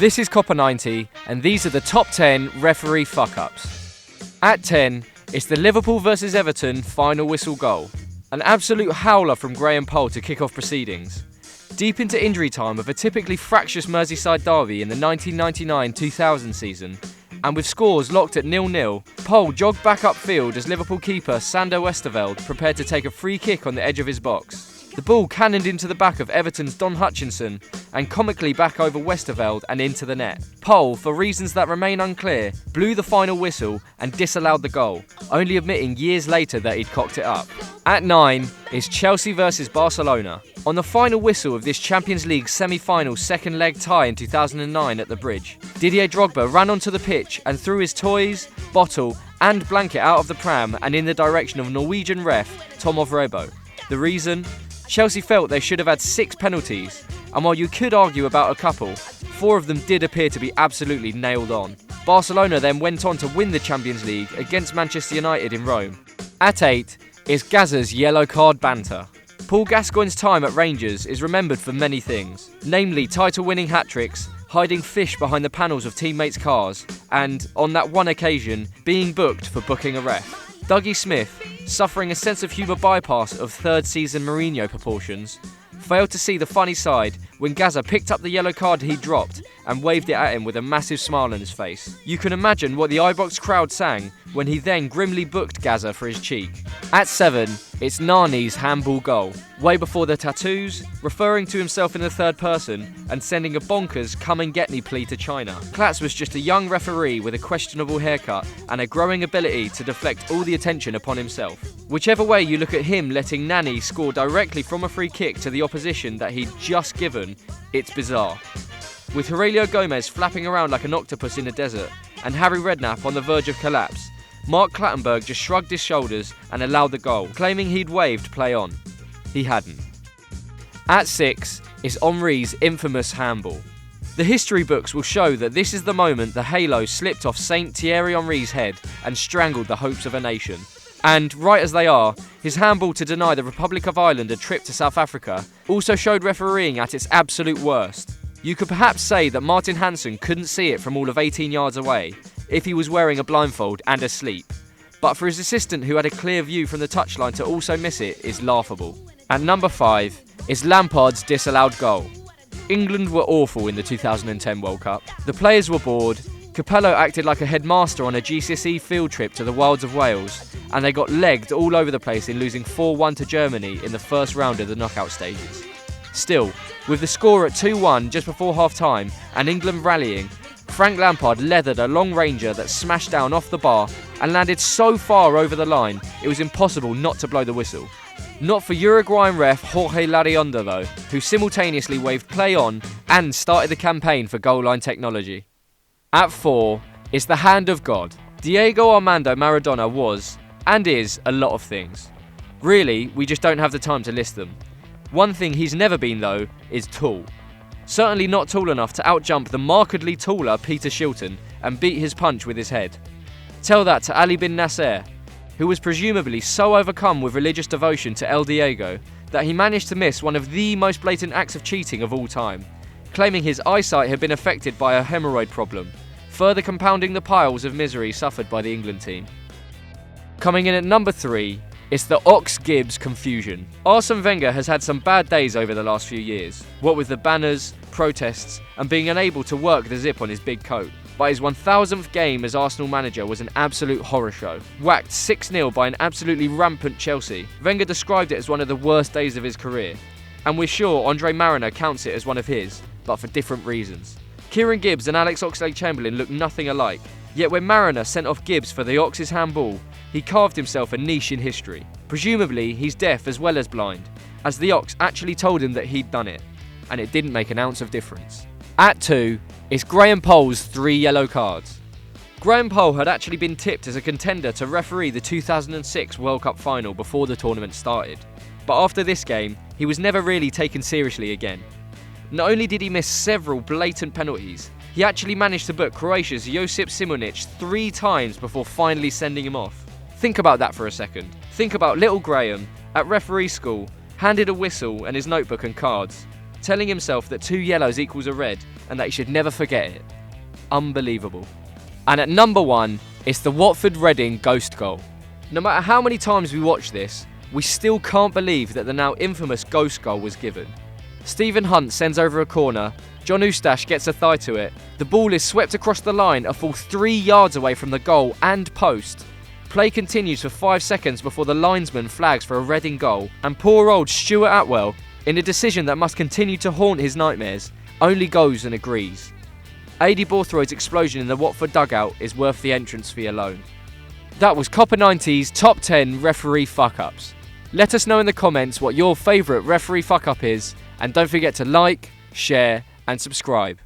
This is Copper 90, and these are the top 10 referee fuck-ups. At 10, it's the Liverpool vs Everton final whistle goal. An absolute howler from Graham Poll to kick off proceedings. Deep into injury time of a typically fractious Merseyside derby in the 1999-2000 season, and with scores locked at 0-0, Poll jogged back upfield as Liverpool keeper Sander Westerveld prepared to take a free kick on the edge of his box. The ball cannoned into the back of Everton's Don Hutchinson and comically back over Westerveld and into the net. Poll, for reasons that remain unclear, blew the final whistle and disallowed the goal, only admitting years later that he'd cocked it up. At 9 is Chelsea vs Barcelona. On the final whistle of this Champions League semi-final second leg tie in 2009 at the Bridge, Didier Drogba ran onto the pitch and threw his toys, bottle and blanket out of the pram and in the direction of Norwegian ref Tom Rebo. The reason? Chelsea felt they should have had 6 penalties, and while you could argue about a couple, 4 of them did appear to be absolutely nailed on. Barcelona then went on to win the Champions League against Manchester United in Rome. At 8 is GAZZA's yellow card banter. Paul Gascoigne's time at Rangers is remembered for many things, namely title-winning hat-tricks, hiding fish behind the panels of teammates' cars, and, on that one occasion, being booked for booking a ref. Dougie Smith, suffering a sense of humour bypass of third season Mourinho proportions, failed to see the funny side when GAZZA picked up the yellow card he dropped and waved it at him with a massive smile on his face. You can imagine what the iBox crowd sang when he then grimly booked GAZZA for his cheek. At 7, it's NANI's handball goal. Way before the tattoos, referring to himself in the third person and sending a bonkers come and get me plea to China. Klatz was just a young referee with a questionable haircut and a growing ability to deflect all the attention upon himself. Whichever way you look at him letting Nani score directly from a free kick to the opposition that he'd just given, it's bizarre. With Aurelio Gomez flapping around like an octopus in the desert and Harry Redknapp on the verge of collapse, Mark Clattenburg just shrugged his shoulders and allowed the goal, claiming he'd waved play on. He hadn't. At 6 is Henry's infamous handball. The history books will show that this is the moment the halo slipped off Saint Thierry Henry's head and strangled the hopes of a nation. And, right as they are, his handball to deny the Republic of Ireland a trip to South Africa also showed refereeing at its absolute worst. You could perhaps say that Martin Hansen couldn't see it from all of 18 yards away if he was wearing a blindfold and asleep. But for his assistant who had a clear view from the touchline to also miss it is laughable. At number 5 is Lampard's disallowed goal. England were awful in the 2010 World Cup. The players were bored, Capello acted like a headmaster on a GCSE field trip to the wilds of Wales, and they got legged all over the place in losing 4-1 to Germany in the first round of the knockout stages. Still, with the score at 2-1 just before half-time and England rallying, Frank Lampard leathered a long ranger that smashed down off the bar and landed so far over the line it was impossible not to blow the whistle. Not for Uruguayan ref Jorge Larionda though, who simultaneously waved play on and started the campaign for goal line technology. At 4 is the hand of God. Diego Armando Maradona was, and is, a lot of things. Really, we just don't have the time to list them. One thing he's never been though is tall. Certainly not tall enough to outjump the markedly taller Peter Shilton and beat his punch with his head. Tell that to Ali bin Nasser, who was presumably so overcome with religious devotion to El Diego that he managed to miss one of the most blatant acts of cheating of all time, claiming his eyesight had been affected by a hemorrhoid problem, further compounding the piles of misery suffered by the England team. Coming in at number 3, it's the OX-GIBBS confusion. Arsene Wenger has had some bad days over the last few years, what with the banners, protests, and being unable to work the zip on his big coat. But his 1000th game as Arsenal manager was an absolute horror show. Whacked 6-0 by an absolutely rampant Chelsea, Wenger described it as one of the worst days of his career. And we're sure Andre Mariner counts it as one of his, but for different reasons. Kieran Gibbs and Alex Oxlade-Chamberlain look nothing alike, yet when Mariner sent off Gibbs for the Ox's handball, he carved himself a niche in history. Presumably, he's deaf as well as blind, as the Ox actually told him that he'd done it, and it didn't make an ounce of difference. At 2, it's Graham Poll's 3 yellow cards. Graham Poll had actually been tipped as a contender to referee the 2006 World Cup final before the tournament started, but after this game, he was never really taken seriously again. Not only did he miss several blatant penalties, he actually managed to book Croatia's Josip Simonic 3 times before finally sending him off. Think about that for a second. Think about little Graham, at referee school, handed a whistle and his notebook and cards. telling himself that 2 yellows equals a red and that he should never forget it. Unbelievable. And at number 1, it's the Watford Reading ghost goal. No matter how many times we watch this, we still can't believe that the now infamous ghost goal was given. Stephen Hunt sends over a corner, John Eustache gets a thigh to it, the ball is swept across the line a full 3 yards away from the goal and post. Play continues for 5 seconds before the linesman flags for a Reading goal, and poor old Stuart Atwell, in a decision that must continue to haunt his nightmares, only goes and agrees. Adi Borthroyd's explosion in the Watford dugout is worth the entrance fee alone. That was Copper 90's top 10 referee fuck-ups. Let us know in the comments what your favourite referee fuck-up is, and don't forget to like, share and subscribe.